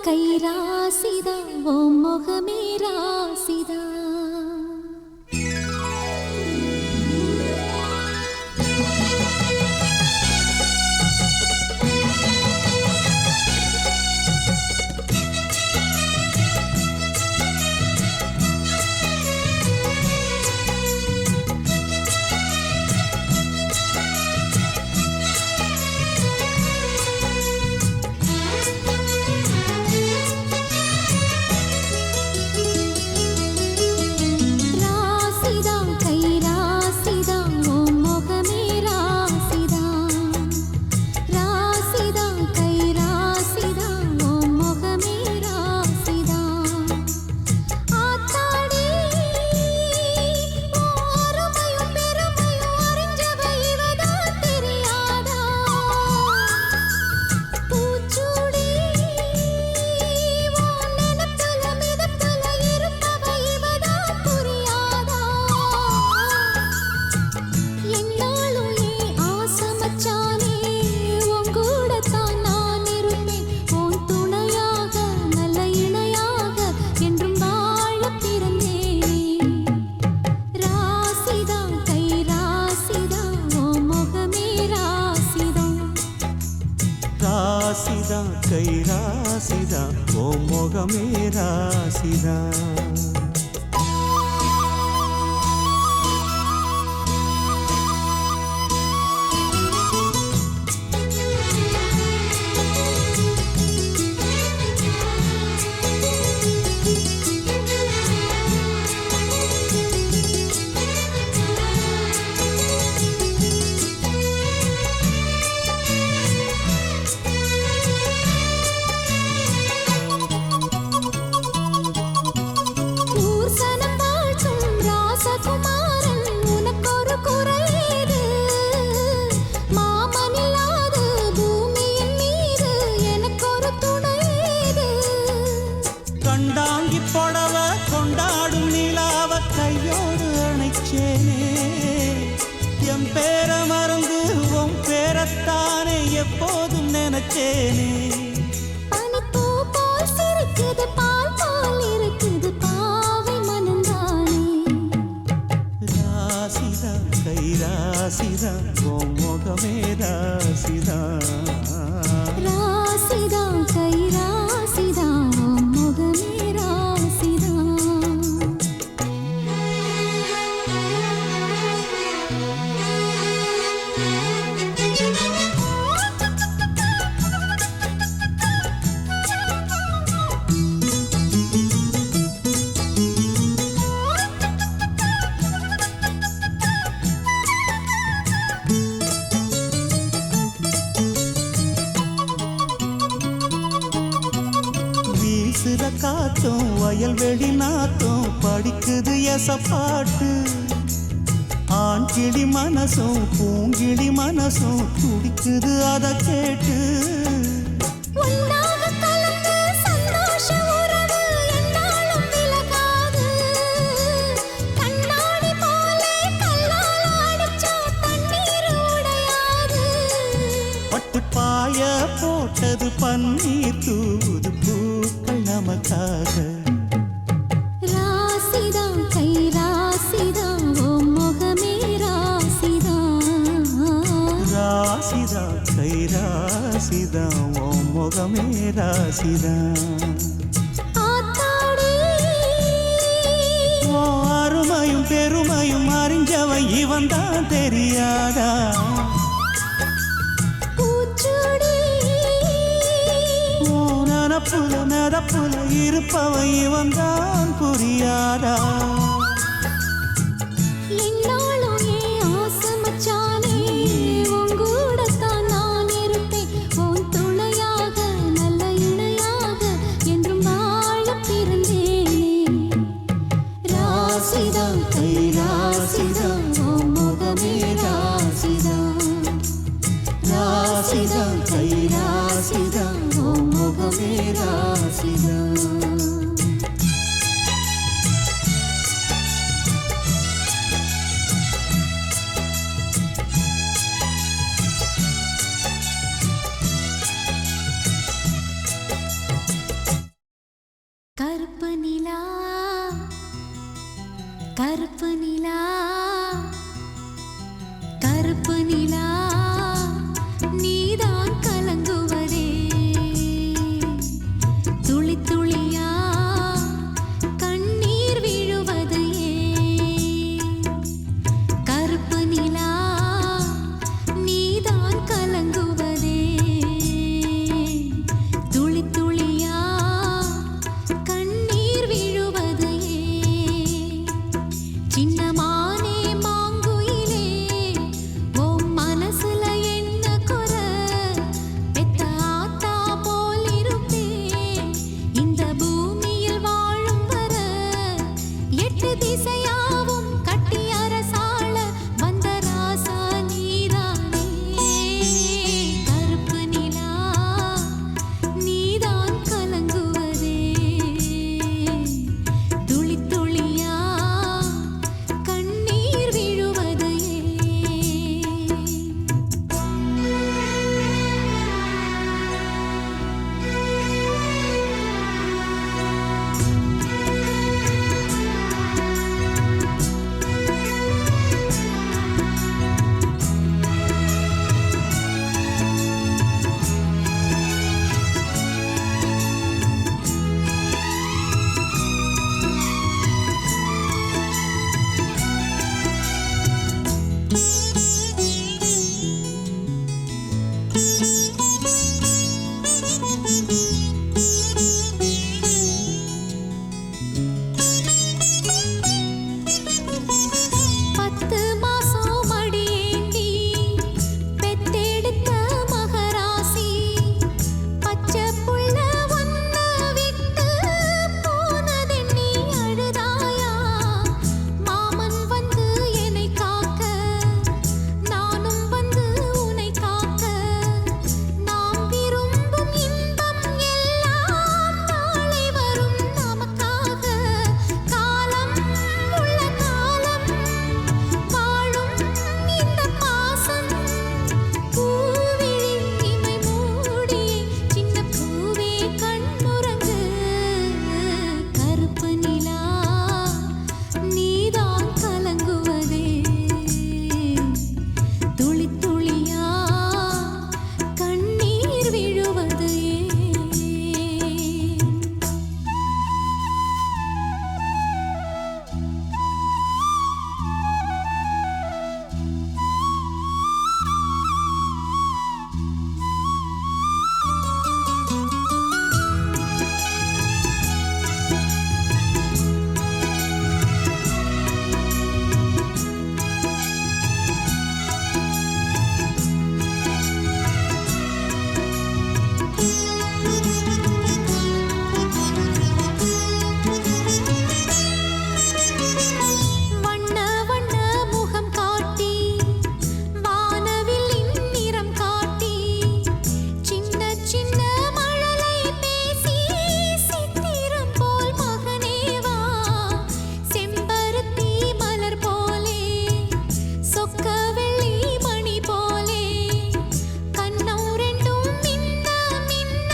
கை ராசிதா ஓ முகமே ராசிதா ராசிதா கை ராசிதா ஓ முகமே ராசிதா கண்டாங்கி புடவ கொண்டாடும் நிலாவ கையோடு அணைச்சேனே என் பேர மறந்து உன் பேரத்தானே எப்போதும் நினைச்சேனே பனிப்பூ போல் சிரிக்குது பால் போல் இருக்குது பாவை மனந்தானே ராசிதா கை ராசிதா ஓ முகமே ராசிதா ராசிதா கை ராசிதா ஓ முகமே ராசிதா வீசுற காத்தும் வயல்வெளி நாத்தும் படிக்குது எசப்பாட்டு ஆண் கிளி மனசும் பூங்கிளி மனசும் துடிக்குது அதை கேட்டு பட்டு பாய போட்டது பன்னீர் தூது பூக்கள் நமக்காக ராசிதா கை ராசிதா ஓ முகமே ராசிதா ராசிதா கை ராசிதா ஓ முகமே ராசிதா ஓ அருமையும் பெருமையும் அறிஞ்சவன் இவன் தான் தெரியாதா நனப்புல நடப்புல இருப்பவன் இவன் தான் புரியாதா என்னாலும் ஏன் ஆசை மச்சானே உன் கூடத்தான் நான் இருப்பேன் உன் துணையாக நல்ல இணையாக என்றும் வாழ பிறந்தேனே ராசிதா கை ராசிதா ஓ முகமே ராசிதா ராசிதா கை ராசிதா ஓ முகமே ராசிதா கருப்பு நிலா கருப்பு நிலா நீதான் கலங்குவதே துளி துளியா கண்ணீர் விழுவது ஏன் கருப்பு நிலா நீதான் கலங்குவதே துளி துளியா கண்ணீர் விழுவது ஏன் சின்னமானே மாங்குயிலே உன் மனசுல என்ன குறை பெத்த ஆத்தா போல் இருப்பேன் இந்த பூமியில் வாழும் வர எட்டு திசையாவும் கட்டி அரசாள வந்த ராசா நீதானே கருப்பு நிலா நீதான் கலங்குவதே துளி துளியா கண்ணீர் விழுவது ஏன் பத்து மாசம் மடியேந்தி பெத்தெடுத்த மகராசி பச்சை புள்ள ஒன்ன விட்டு போனதென்னி அழுதாயா மாமன் வந்து என்னை காக்க நானும் வந்து உன்னை காக்க நாம் விரும்பும் இன்பம் எல்லாம் நாளை வரும் நமக்காக காலம் உள்ள காலம் வாழும் இந்த பாசம் பூவிழி இமை மூடி சின்ன பூவே கண்ணுறங்கு கருப்பு நிலா நீதான் கலங்குவதே துளி துளியா கண்ணீர் விழுவது ஏன் வண்ண வண்ண முகம் காட்டி வானவில்லின் நிறம் காட்டி சின்ன சின்ன மழலை பேசி சித்திரம் போல் மகனேவா செம்பருத்தி மலர் போலே சொக்க வெள்ளி மணி போலே கண்ணம் ரெண்டும் மின்ன மின்ன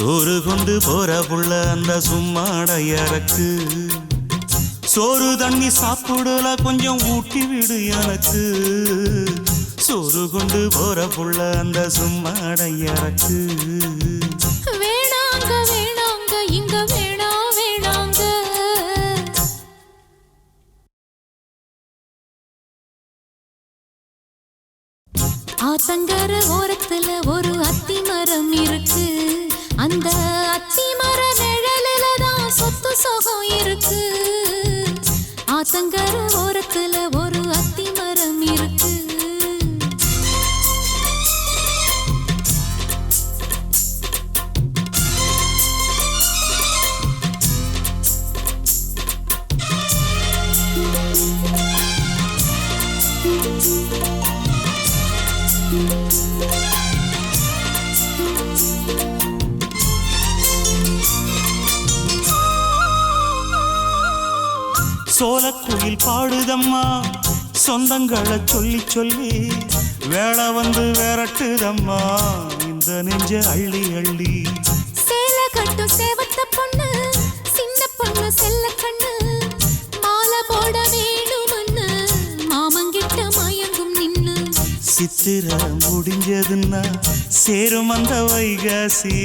சோறு கொண்டு போற புள்ள அந்த சும்மாடையறக்கு சோறு தண்ணி சாப்பிடல கொஞ்சம் ஊட்டி விடு எனக்கு சோறு கொண்டு போற புள்ள அந்த சும்மாடையறக்கு வேணாங்க வேணாங்க இங்க வேணாங்க ஆத்தங்கர ஓரத்துல ஒரு அத்தி மரம் இருக்கு அந்த அத்தி மர நிழலில தான் சொத்து சுகம் இருக்கு ஆத்தங்கர ஓரத்துல ஒரு அத்தி மரம் இருக்கு சோலக்குயில் பாடுதம்மா சொந்தங்களை சொல்லி சொல்லி வேளை வந்து விரட்டுதம்மா இந்த நெஞ்ச அள்ளி அள்ளி சேல கட்டும் சேவத்த பொண்ணு சின்ன பொண்ணு செல்ல கண்ணு மாலை போட வேணுமண்ணு மாமங்கிட்ட மயங்கும் நின்னு சித்திர முடிஞ்சதுன்னா சேரும் அந்த வைகாசி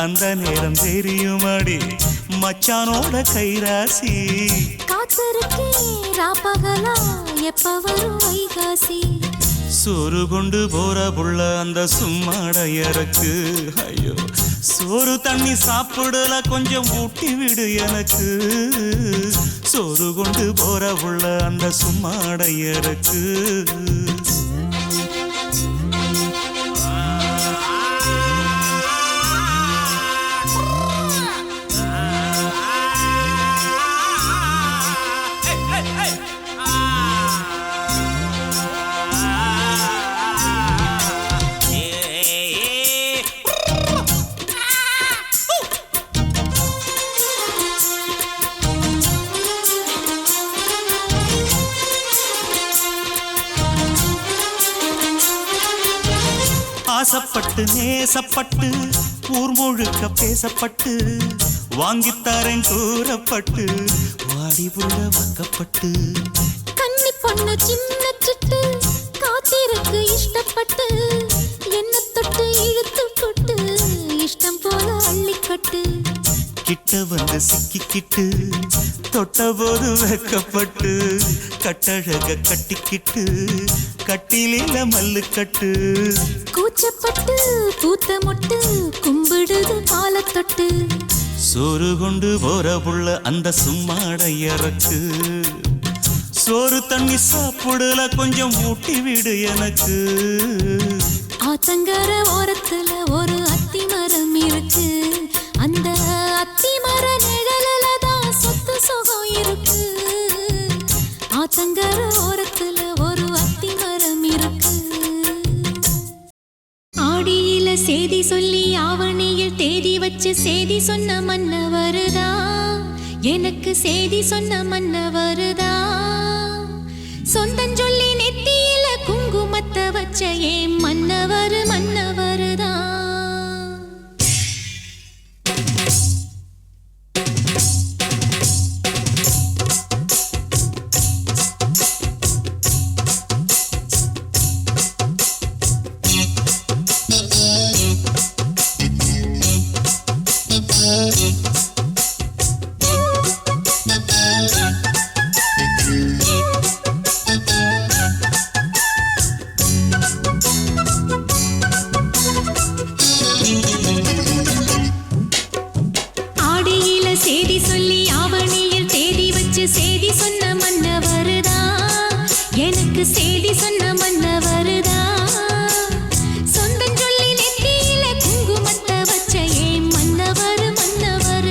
அந்த நேரம் தெரியுமாடி மச்சானோட கைராசி காத்திருக்கே ராப்பகலா எப்ப வரும் வைகாசி சோறு கொண்டு போற புள்ள அந்த சும்மாடையறக்கு ஐயோ சோறு தண்ணி சாப்பிடல கொஞ்சம் ஊட்டி விடு எனக்கு சோறு கொண்டு போற புள்ள அந்த சும்மாடையறக்கு ஆசப்பட்டு நேசப்பட்டு ஊர் முழுக்க பேசப்பட்டு வாங்கித்தாரேன் கூறப்பட்டு வாடி புள்ள வாக்கப்பட்டு கன்னி பொண்ணு சின்ன சிட்டு காத்திருக்கு இஷ்டப்பட்டு என்ன தொட்டு இழுத்து கொட்டு இஷ்டம் போல அள்ளிக்கட்டு கிட்ட வந்து சிக்கிக்கிட்டு தொட்ட போது வெக்கப்பட்டு கட்டழக கட்டிக்கிட்டு கட்டிலில மல்லு கட்டு கூச்சப்பட்டு பூத்த மொட்டு கும்பிடுது காலத்தொட்டு சோறு கொண்டு போற புள்ள அந்த சும்மாடையறக்கு சோறு தண்ணி சாப்பிடல கொஞ்சம் ஊட்டி விடு எனக்கு ஆத்தங்கர ஓரத்துல ஒரு அத்தி மரம் இருக்கு அந்த அத்தி மர நிழலில தான் சொத்து சுகம் இருக்கு ஆத்தங்கர ஓரத்துல ஒரு அத்தி மரம் இருக்கு ஆடியில சேதி சொல்லி ஆவணியில் தேதி வச்சு சேதி சொன்ன மன்ன வருதா எனக்கு சேதி சொன்ன மன்ன வருதா சொந்தஞ்சொல்லி நெத்தியில குங்குமத்தை வச்ச ஏன் மன்னவர் மன்னவருதா சேதி சொல்லி ஆவணியில் தேதி வச்சு சேதி சொன்ன மன்ன வருதா எனக்கு சேதி சொன்ன மன்ன வருதா சொந்தஞ்சொல்லி நெத்தியில குங்குமத்தை வச்ச ஏன் மன்னவர் மன்னவர்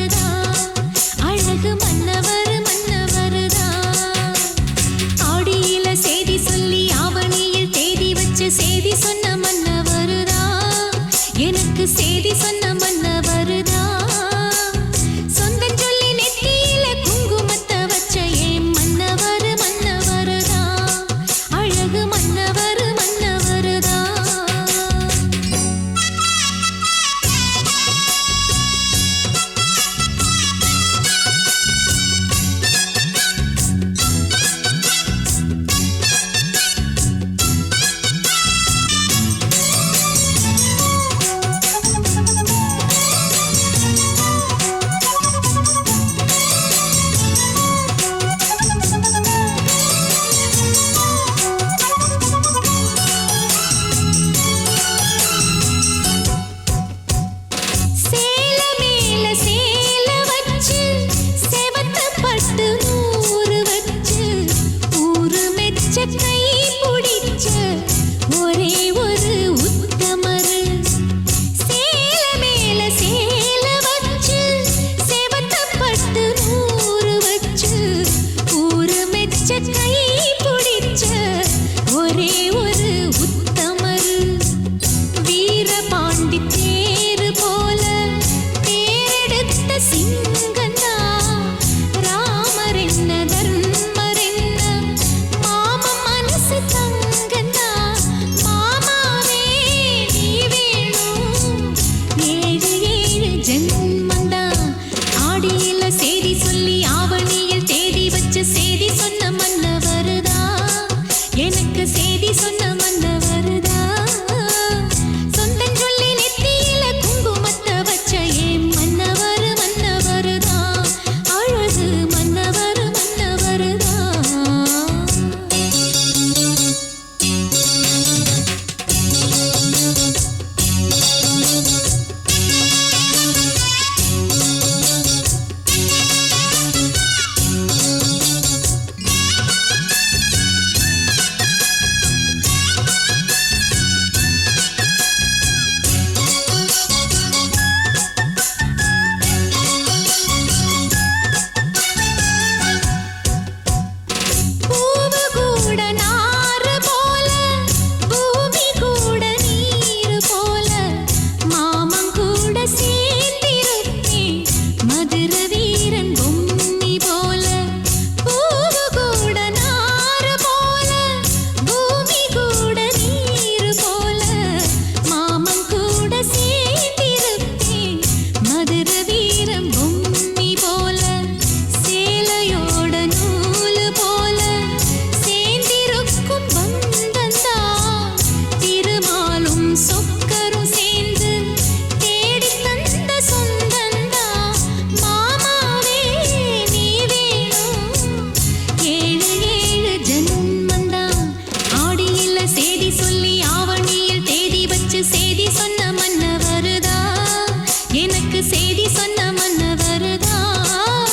சேதி சொன்ன மன்னவருதான்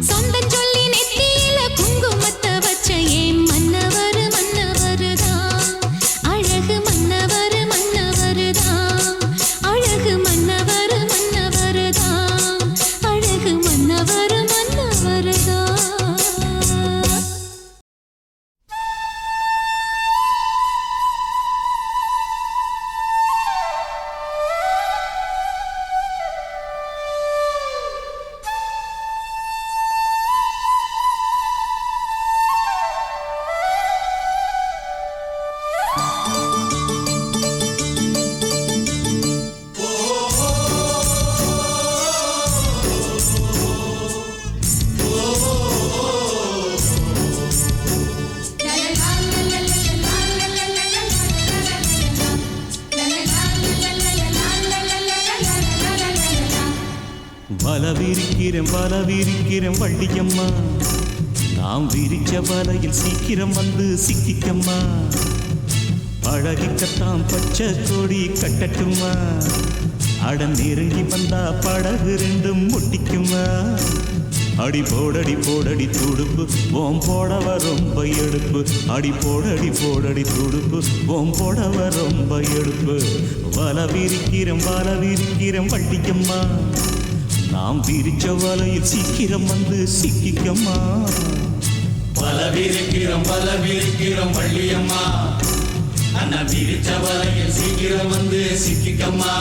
சொந்தம் சொல்லி நெத்தியில குங்குமத்தை வச்ச ஏன் மன்னவர் மன்னவருதான் அழகு மன்னவர் மன்னவருதான் அழகு மன்னவர் மன்னவருதான் அழகு மன்னவர் மன்னவருதான் வலவிரிக்கிறேன் வள்ளியம்மா நாம் விரிச்ச வலையில் சீக்கிரம் வந்து சிக்கிக்கம்மா பழகிக்கத்தான் பச்சை கொடி கட்டட்டுமா அட நெருங்கி வந்தா படகு ரெண்டும் முட்டிக்குமா அடி போடடி துடுப்பு ஓம் போடவ ரொம்ப எடுப்பு அடி போடடி துடுப்பு ஓம் போடவ ரொம்ப எடுப்பு வலவிரிக்கிறேன் வள்ளியம்மா நாம் விரிச்ச வலையில் சீக்கிரம் வந்து சிக்கிக்கம்மா வலவிரிக்கிறோம் வள்ளியம்மா அண்ணா விரிச்ச வலையில் சீக்கிரம் வந்து சிக்கிக்கம்மா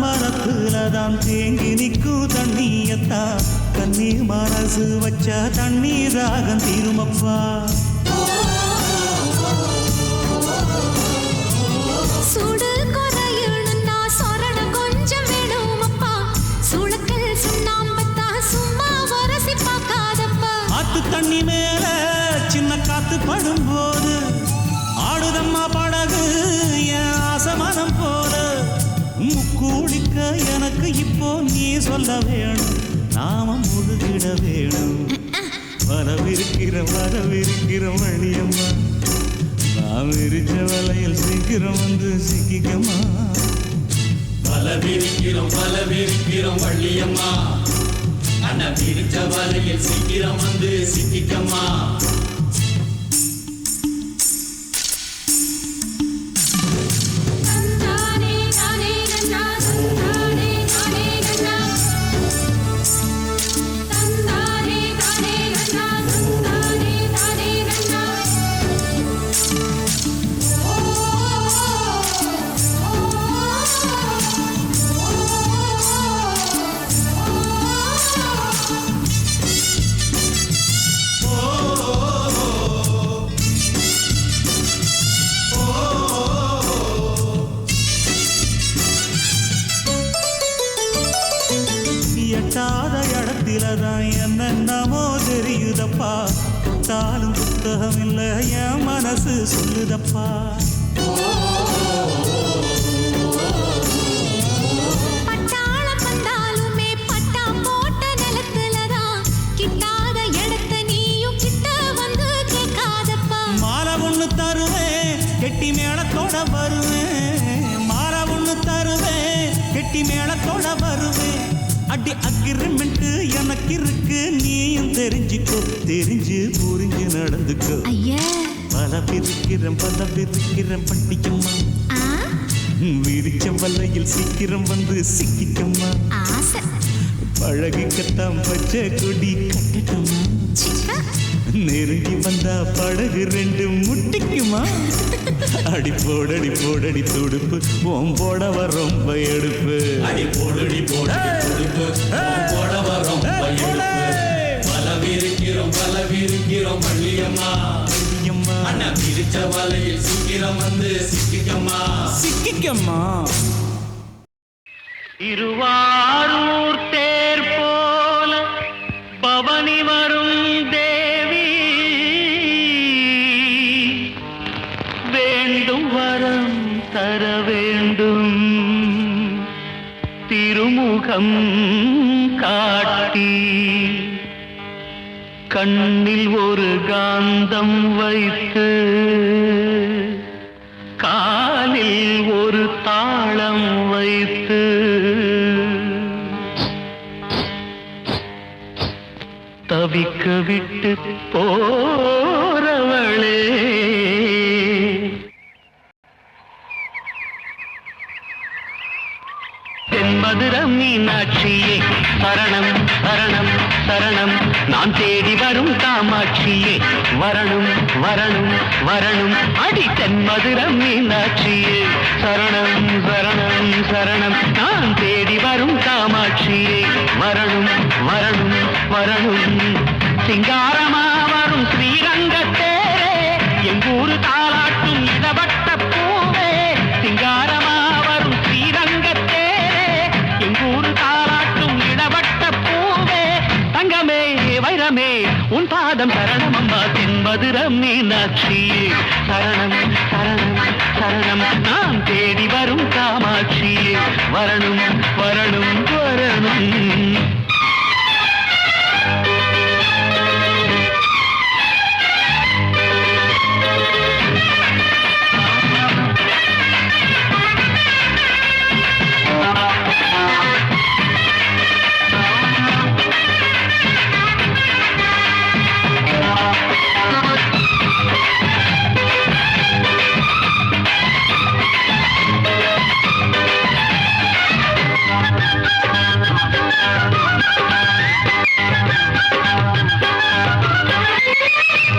மரத்துலதான் தேங்கி நிற்கும் தண்ணியத்தா கண்ணீர் மனசு வச்சா தண்ணீர் ராகம் தீருமப்பா சுடு கொறையுன்னா சொரண கொஞ்சம் வேணுமப்பா சுளக்கல் சுண்ணாம்பத்தா சும்மா வரசி பார்க்காதப்பா ஆத்து தண்ணி மேல சின்ன காத்து படும்போது ஆடுதம்மா படகு என் ஆசமனம் போல முக்கூடிக்க எனக்கு இப்போ நீ சொல்ல வேணும் நாம முழுகிட வேணும் வரவிருக்கிற வள்ளியம்மா நாம் விரிச்ச வலையில் சீக்கிரம் வந்து சிக்கிக்கம்மா வலவிரிக்கிறோம் வள்ளியம்மா அண்ணா விரிச்ச வலையில் சீக்கிரம் வந்து சிக்கிக்கம்மா எட்டாத இடத்திலதான் என்னென்னமோ தெரியுதப்பா தொட்டாலும் புத்தகம் இல்ல என் மனசு சொல்லுதப்பா பட்டாள பந்தாலுமே பட்டா போட்ட நிலத்துலதான் கிட்டாத இடத்த நீயும் கிட்ட வந்து கேட்காதப்பா மாலை ஒண்ணு தருவேன் கெட்டி மேளத்தோட வருவேன் மாலை ஒண்ணு தருவேன் கெட்டி மேளத்தோட வருவேன் அடி அக்ரிமெண்ட் எனக்கு இருக்கு நீயும் தெரிஞ்சுக்கோ தெரிஞ்சு புரிஞ்சு நடந்துக்கோ ஐயா பலவிருக்கிறேன் பட்டிக்கம்மா விரிச்ச வலையில் சீக்கிரம் வந்து சிக்கிக்கம்மா ஆசை பழகிக்கத்தான் பச்சை கொடி கட்டட்டுமா நெருங்கி வந்தா படகு ரெண்டு முட்டிக்குமா அடி போடடி துடுப்பு ஓம் போடவ ரொம்ப எடுப்பு அடி போடடி துடுப்பு ஓம் போடவ ரொம்ப எடுப்பு வலவிரிக்கிறோம் விரிக்கிறோம் வல விரிக்கிறோம் வள்ளியம்மா வள்ளியம்மா அண்ணா விரிச்ச வலையில் சீக்கிரம் வந்து சிக்கிக்கம்மா சிக்கிக்கம்மா. திருவாரூர் தேர் போல பவனி வரும் தேவி வேண்டும் வரம் தர வேண்டும் திருமுகம் காட்டி கண்ணில் ஒரு காந்தம் வைத்து காலில் ஒரு தாளம் வைத்து தவிக்க விட்டு போறவளே தென்மதுரம் மீனாட்சியே சரணம் சரணம் சரணம் நான் தேடி வரும் காமாட்சியே வரணும் வரணும் வரணும் அடி தென்மதுரம் மீனாட்சியே சரணம் சரணம் சரணம் நான் தேடி வரும் காமாட்சியே வரணும் வரணும் வரணும் சிங்காரமா வரும் ஸ்ரீரங்கத்தேரே எங்கூரு தாலாட்டும் இடவட்ட பூவே சிங்காரமா வரும் ஸ்ரீரங்கத்தேரே எங்கூரு தாலாட்டும் இடவட்ட பூவே தங்கமே வைரமே உன் பாதம் சரணம் அம்மா தென்மதுரம் மீனாட்சியே சரணம் சரணம் சரணம் நான் தேடி வரும் காமாட்சியே வரணும் வரணும் வரணும்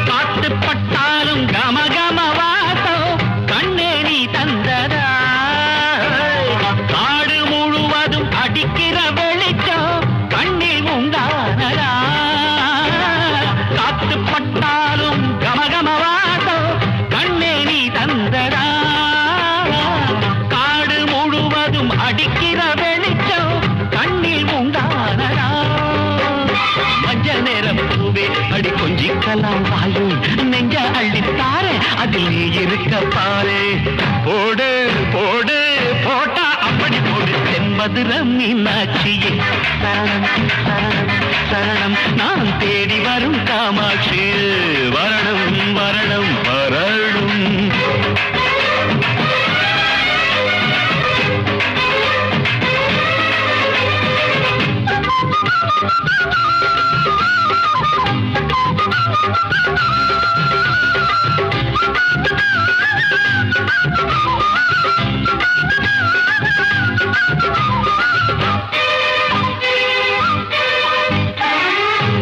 காட்டுப்பட்டாலும் கமகம வாசம் கண்ணே நீ தந்ததா காடு முழுவதும் அடிக்கிற வெளிச்சம் கண்ணில் உண்டானதா காட்டுப்பட்டாலும் கமகம வாசம் கண்ணே நீ தந்ததா காடு முழுவதும் அடிக்கிற வெளிச்சம் கண்ணில் உண்டானதா மஞ்ச நேரம் பூவே அடி கொஞ்சிக்கலாம் வாயும் நெஞ்ச அள்ளித்தாரே அதில் நீ இருக்க பாரு போடு போடு போட்டா அப்படி போடு தென்மதுரம் மீனாட்சியே சரணம் சரணம் சரணம் நான் தேடி வரும் காமாட்சி வரணும் வரணும் வரணும்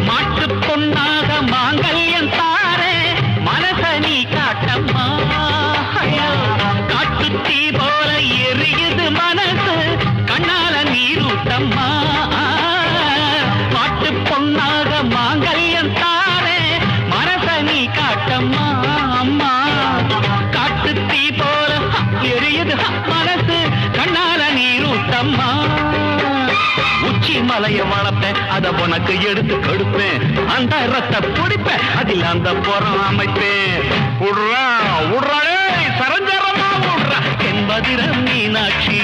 மாட்டுப் பொன்னாக மாங்கல்யம் தாரே மனச நீ காட்டம்மா காட்டு தீ போல எரியுது மனசு கண்ணால நீரூட்டம்மா மாட்டுப் பொன்னாக மாங்கல்யம் தாரே மனச நீ காட்டம்மா அம்மா காட்டு தீ போல எரியுது மனசு கண்ணால நீரூட்டம்மா உச்சி மலைய வளர்ப்பேன் அத உனக்கு எடுத்து கொடுப்பேன் அந்த ரத்த பிடிப்பேன் அதில் அந்த புறம் அமைப்பேன் உட்றா உட்றாடே சரஞ்சரமா உட்றா தென்மதுரம் மீனாட்சி